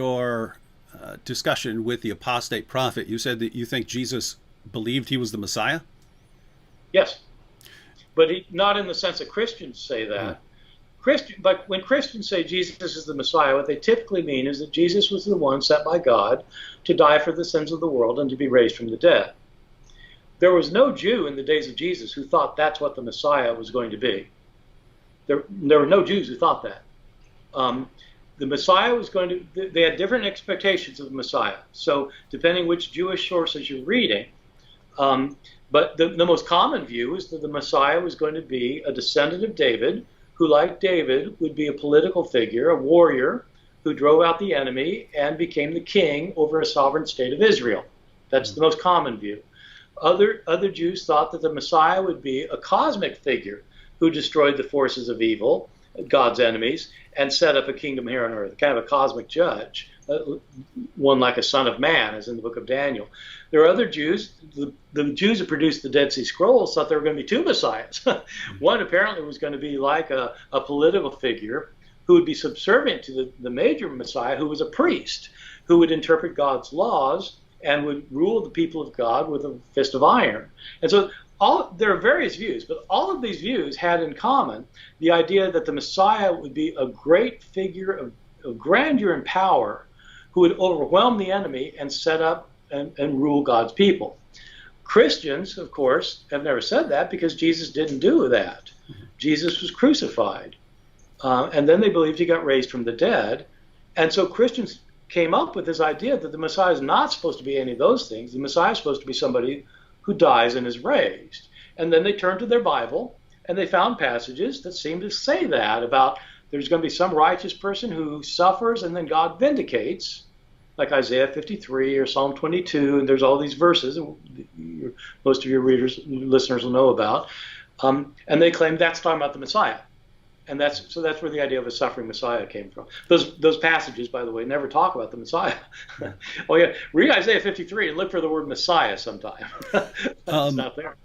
your discussion with the apostate prophet, you said that you think Jesus believed he was the Messiah? Yes, but not in the sense that Christians say that. But when Christians say Jesus is the Messiah, what they typically mean is that Jesus was the one sent by God to die for the sins of the world and to be raised from the dead. There was no Jew in the days of Jesus who thought that's what the Messiah was going to be. There were no Jews who thought that. The Messiah was going to, they had different expectations of the Messiah. So depending which Jewish sources you're reading, but the most common view is that the Messiah was going to be a descendant of David, who, like David, would be a political figure, a warrior, who drove out the enemy and became the king over a sovereign state of Israel. That's the most common view. Other Jews thought that the Messiah would be a cosmic figure who destroyed the forces of evil, God's enemies, and set up a kingdom here on earth, kind of a cosmic judge, one like a son of man, as in the book of Daniel. There are other Jews, the Jews who produced the Dead Sea Scrolls thought there were going to be two messiahs. One apparently was going to be like a political figure who would be subservient to the major messiah, who was a priest, who would interpret God's laws and would rule the people of God with a fist of iron. And so there are various views, but all of these views had in common the idea that the Messiah would be a great figure of grandeur and power who would overwhelm the enemy and set up and rule God's people. Christians, of course, have never said that because Jesus didn't do that. Jesus was crucified. And then they believed he got raised from the dead. And so Christians came up with this idea that the Messiah is not supposed to be any of those things. The Messiah is supposed to be somebody who dies and is raised. And then they turned to their Bible and they found passages that seemed to say that about there's going to be some righteous person who suffers and then God vindicates, like Isaiah 53 or Psalm 22, and there's all these verses most of your listeners will know about, and they claim that's talking about the Messiah. And that's where the idea of a suffering Messiah came from. Those passages, by the way, never talk about the Messiah. Oh yeah, read Isaiah 53 and look for the word Messiah sometime. It's not there.